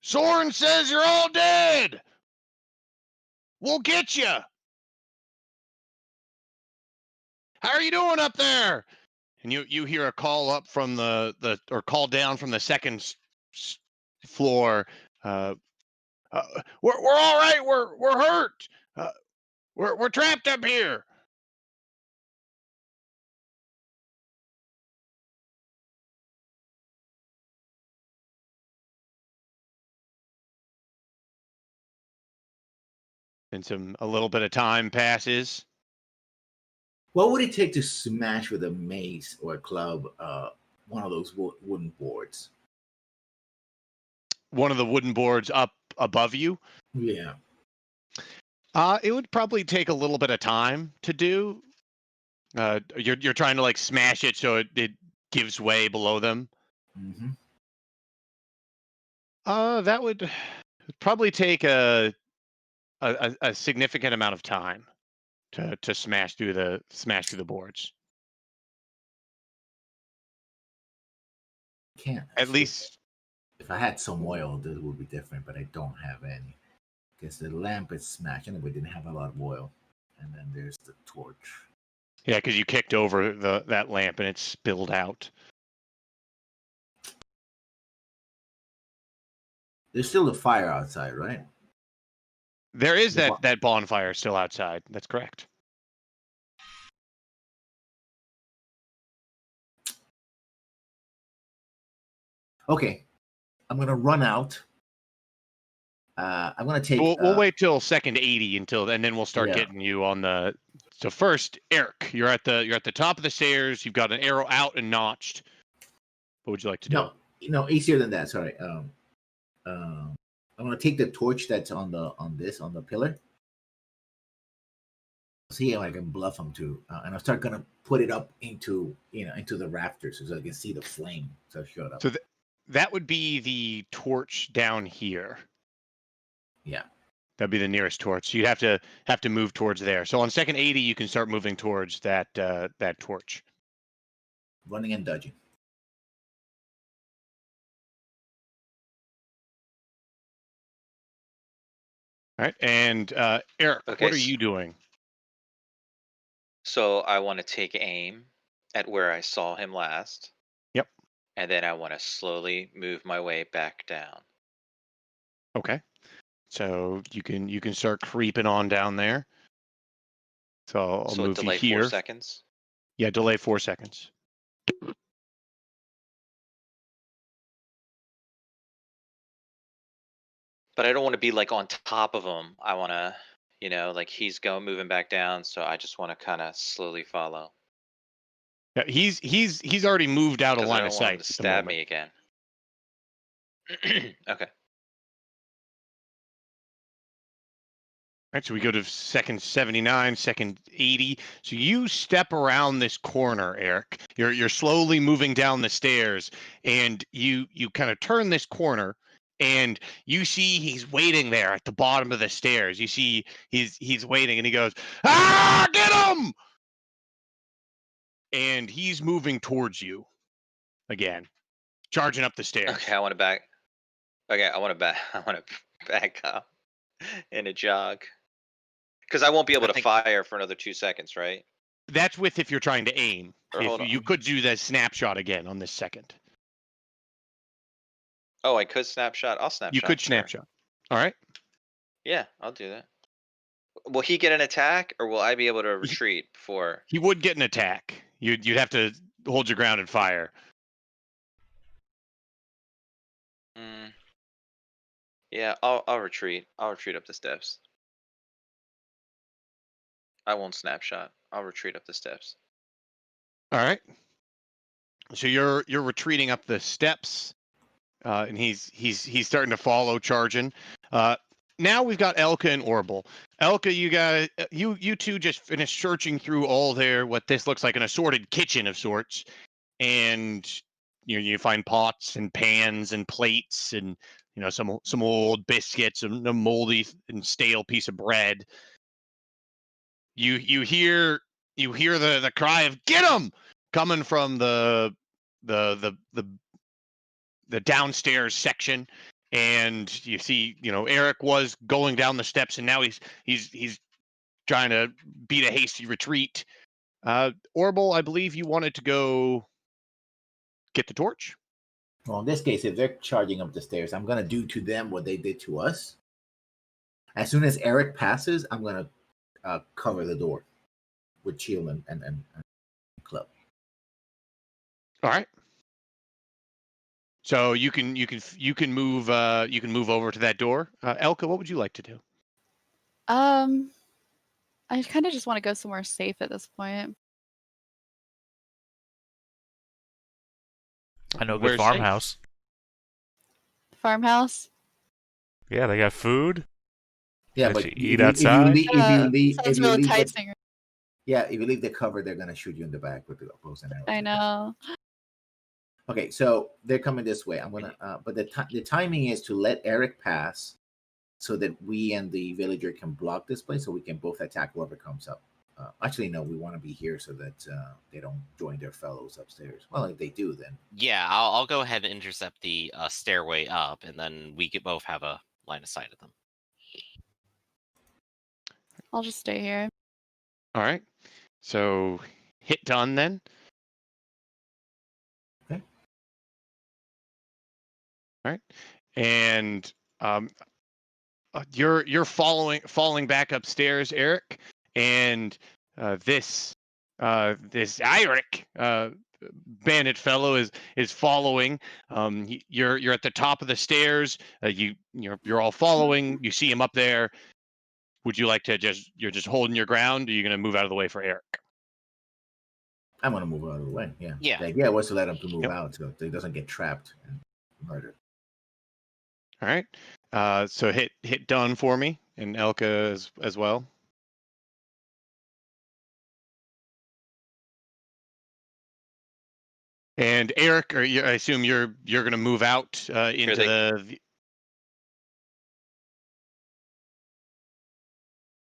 Soren says you're all dead. We'll get you. How are you doing up there? And you hear a call up from or call down from the second floor. We're all right. We're hurt. We're trapped up here. And a little bit of time passes. What would it take to smash with a mace or a club one of those wooden boards? One of the wooden boards up above you. Yeah. It would probably take a little bit of time to do. You're trying to like smash it so it gives way below them. Mm-hmm. That would probably take a significant amount of time to smash through the boards. Can't. At least If I had some oil, this would be different, but I don't have any. Because the lamp is smashed, and we didn't have a lot of oil. And then there's the torch. yeah, because you kicked over that lamp and it spilled out. There's still a fire outside, right? There is The that bonfire still outside. That's correct. Okay, I'm gonna run out. I'm gonna take. We'll wait till second 80 and then we'll start Yeah. getting you on the. So first, Eric, you're at the top of the stairs. You've got an arrow out and notched. What would you like to do? No, easier than that. Sorry. I'm gonna take the torch that's on the pillar. See if I can bluff them to, and I'll start gonna put it up into the rafters so I can see the flame. So shut up. So that would be the torch down here. Yeah. That'd be the nearest torch. So you'd have to move towards there. So on second 80, you can start moving towards that torch. Running and dodging. All right, and Eric, Okay, what are you doing? So I want to take aim at where I saw him last. Yep. And then I want to slowly move my way back down. Okay. So you can start creeping on down there. So I'll move delay you here. 4 seconds. Yeah, delay 4 seconds. But I don't want to be like on top of him. I want to, like he's moving back down. So I just want to kind of slowly follow. Yeah, he's already moved out of Because I line don't of want sight. him to at the stab moment. me again. Okay. All right, so we go to second 79, second 80. So you step around this corner, Eric. You're slowly moving down the stairs, and you kind of turn this corner, and you see he's waiting there at the bottom of the stairs. You see he's waiting, and he goes, "Ah, get him!" And he's moving towards you again, charging up the stairs. Okay, I want to back. Okay, I want to back. I want to back up in a jog. Because I won't be able to fire for another 2 seconds, right? That's if you're trying to aim. Or hold If you on. could do that snapshot again on this second. Oh, I could snapshot. I'll snapshot. You could sure. snapshot. All right. Yeah, I'll do that. Will he get an attack, or will I be able to retreat before? He would get an attack. You'd have to hold your ground and fire. Yeah, I'll retreat. I'll retreat up the steps. I won't snapshot. I'll retreat up the steps. All right. So you're retreating up the steps, and he's starting to follow, charging. Now we've got Elka and Orbital. Elka, you two just finished searching through all what this looks like an assorted kitchen of sorts, and you find pots and pans and plates and some old biscuits and a moldy and stale piece of bread. You hear the cry of "Get him!" coming from the downstairs section, and you see Eric was going down the steps, and now he's trying to beat a hasty retreat. Orbital, I believe you wanted to go get the torch. Well, in this case, if they're charging up the stairs, I'm gonna do to them what they did to us. As soon as Eric passes, I'm gonna cover the door with shield and club. All right. So you can move over to that door. Elka, what would you like to do? I kind of just want to go somewhere safe at this point. I know a good Where's farmhouse. Farmhouse? Yeah, they got food. Yeah, Let but you eat outside? Sounds real enticing. If you leave the cover, they're gonna shoot you in the back with the opposing arrow. I know. Okay, so they're coming this way. I'm gonna, but the timing is to let Eric pass, so that we and the villager can block this place, so we can both attack whoever comes up. Actually, no, we want to be here so that they don't join their fellows upstairs. Well, if they do, then Yeah, I'll go ahead and intercept the stairway up, and then we could both have a line of sight of them. I'll just stay here. All right. So hit done then. Okay. All right. And you're falling back upstairs, Eric, and this Eric bandit fellow is following. You're at the top of the stairs. You're all following. You see him up there. Would you like to you're just holding your ground? Or are you going to move out of the way for Eric? I'm gonna move out of the way. Yeah. Yeah. The idea was to let him to move Yep. out so he doesn't get trapped and murdered. All right. So hit done for me and Elka as well. And Eric, I assume you're going to move out into the.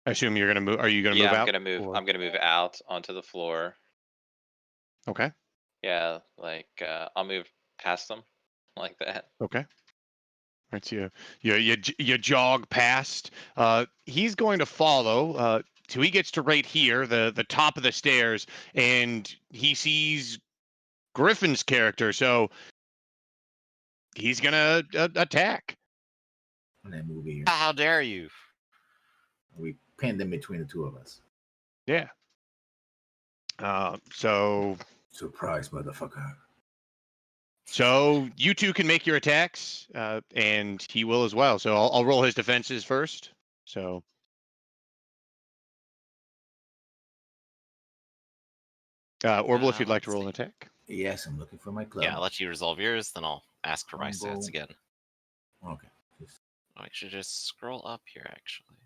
I assume you're going to move. Are you going to move I'm out? gonna move. or- I'm gonna move out onto the floor. Okay. Yeah, like I'll move past them, like that. Okay. Right. So you jog past. He's going to follow. So he gets to right here, the top of the stairs, and he sees Griffin's character. So he's gonna attack. And then move here. How dare you? We pinned them between the two of us. Yeah. So Surprise, motherfucker. you two can make your attacks, and he will as well. So I'll roll his defenses first. So. Orbital, if you'd like to Let's roll an see. attack. Yes, I'm looking for my club. Yeah, I'll let you resolve yours, then I'll ask for my stats Combo. again. Okay. I should just scroll up here, actually.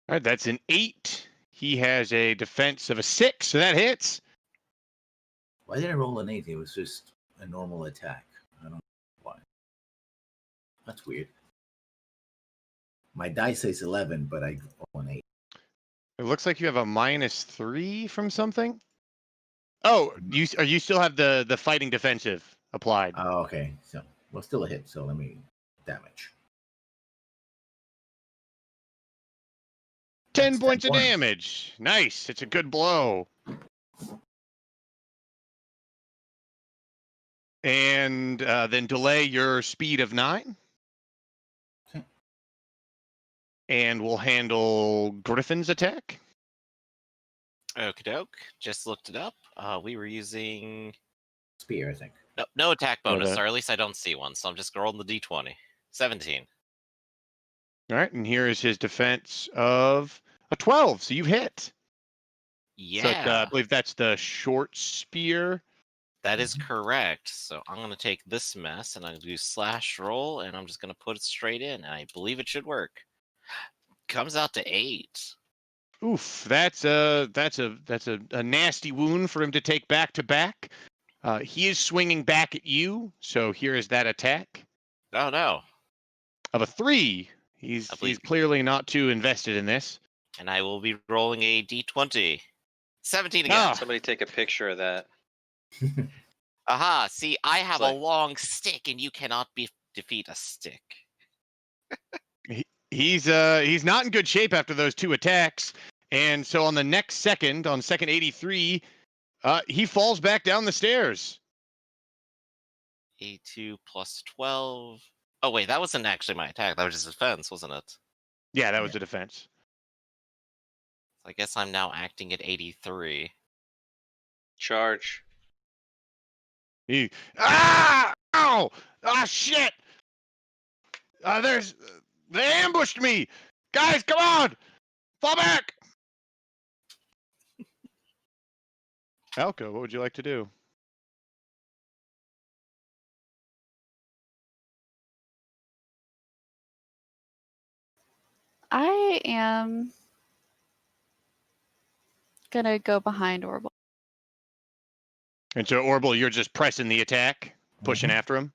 All right, that's an 8. He has a defense of a 6, so that hits. Why did I roll an 8? It was just a normal attack. I don't know why. That's weird. My dice says 11, but I roll an 8. It looks like you have a -3 from something. Oh, you still have the fighting defensive applied. Oh, okay. So, well, still a hit. So let me damage. 10 That's points 10 of points. damage. Nice. It's a good blow. And then delay your speed of 9. Okay. And we'll handle Griffin's attack. Okie doke. Just looked it up. We were using Spear, I think. no attack Oh, bonus, that- or at least I don't see one. So I'm just rolling the d20. 17. All right, and here is his defense of a 12. So you've hit. Yeah, So I believe that's the short spear. that is correct. So I'm gonna take this mess and I'm gonna do slash roll, and I'm just gonna put it straight in, and I believe it should work. Comes out to 8. Oof, that's a nasty wound for him to take back to back. He is swinging back at you, so here is that attack Oh no! of a 3. He's clearly not too invested in this. And I will be rolling a d20. 17 again. Ah. Somebody take a picture of that. Aha! See, I have like- a long stick, and you cannot defeat a stick. He's not in good shape after those 2 attacks, and so on the next second, on second 83, he falls back down the stairs. A2 plus 12. Oh wait, that wasn't actually my attack. That was just defense, wasn't it? Yeah, that was the defense. So I guess I'm now acting at 83. Charge. Ow! Ah, shit! They ambushed me! Guys, come on! Fall back! Elka, what would you like to do? I am gonna go behind Orbital. And so, Orbital, you're just pressing the attack, pushing Mhm. after him?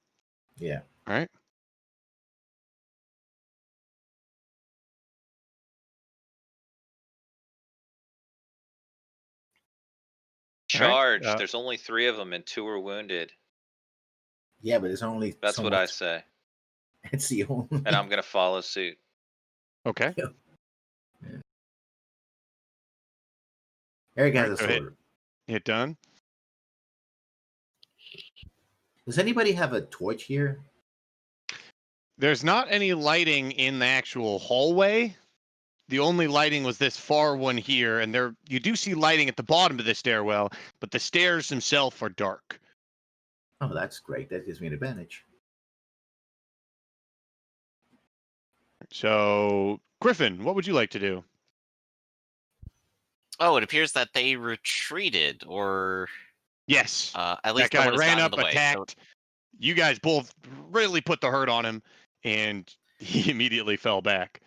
Yeah. All right. Charge. uh, There's only 3 of them and 2 are wounded. Yeah, but it's only That's so what I much. say. It's the only. And I'm gonna follow suit. Okay. Eric has a Alright, go ahead. sword. Hit done. Does anybody have a torch here? There's not any lighting in the actual hallway. The only lighting was this far one here, and there you do see lighting at the bottom of the stairwell, but the stairs themselves are dark. Oh, that's great. That gives me an advantage. So, Griffin, what would you like to do? Oh, it appears that they retreated, or Yes. at That least no guy one has ran gotten in up, the way. So, attacked. You guys both really put the hurt on him, and he immediately fell back.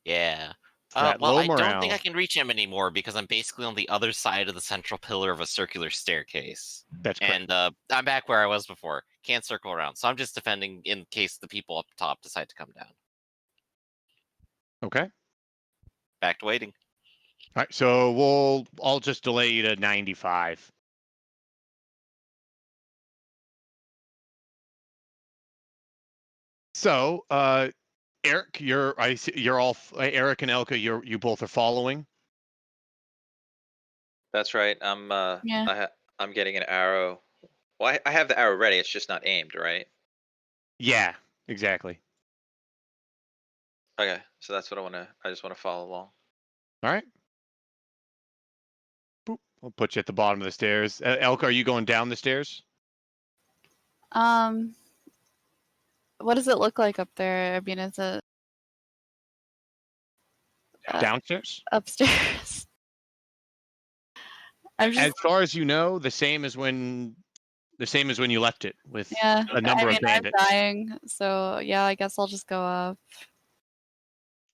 yeah. That Well, low I don't think I morale. can reach him anymore because I'm basically on the other side of the central pillar of a circular staircase. That's correct. And I'm back where I was before. Can't circle around. So I'm just defending in case the people up top decide to come down. Okay. Back to waiting. All right. So I'll just delay you to 95. So, Eric, you're all Eric and Elka. You both are following. That's right. I'm Yeah. I'm getting an arrow. Well, I have the arrow ready. It's just not aimed, right? Yeah, exactly. Okay, so that's what I just want to follow along. All right. Boop. I'll put you at the bottom of the stairs. Elka, are you going down the stairs? What does it look like up there? I mean, is it Downstairs? upstairs? I'm As just far as you know, the same as when you left it, with yeah. a number I mean, of bandits. I'm dying, so yeah. I guess I'll just go up.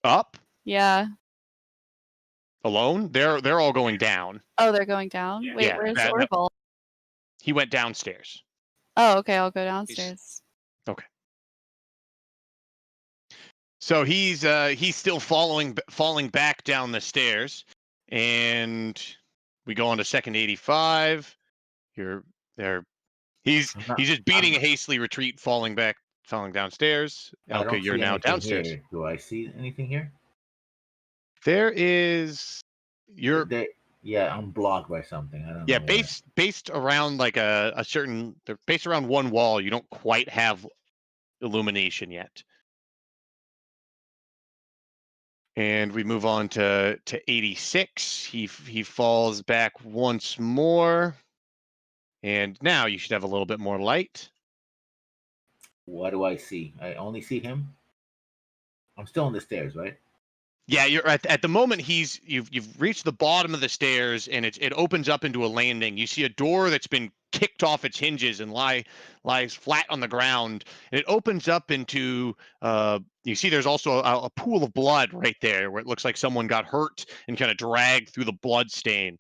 Up Yeah. alone? They're all going down. Oh, they're going down. Wait, Yeah, where's no, Orville? he went downstairs. Oh, okay. I'll go downstairs. Okay. So he's still falling back down the stairs, and we go on to second 85. You're there. He's just beating a hastily retreat, falling downstairs. I don't Elka, you're see now anything downstairs. here. Do I see anything here? There is Yeah, I'm blocked by something. I don't know. based around like a certain, they're based around one wall. You don't quite have illumination yet. And we move on to 86. He falls back once more. And now you should have a little bit more light. What do I see? I only see him. I'm still on the stairs, right? Yeah, you're at the moment you've reached the bottom of the stairs, and it opens up into a landing. You see a door that's been kicked off its hinges and lies flat on the ground. And it opens up into you see there's also a pool of blood right there where it looks like someone got hurt and kind of dragged through the blood stain.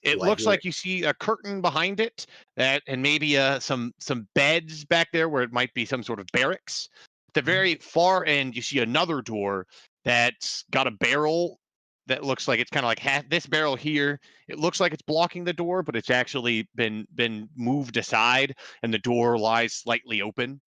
It looks like you see a curtain behind it, and maybe some beds back there where it might be some sort of barracks. At the very far end, you see another door that's got a barrel that looks like it's kind of like this barrel here. It looks like it's blocking the door, but it's actually been moved aside, and the door lies slightly open.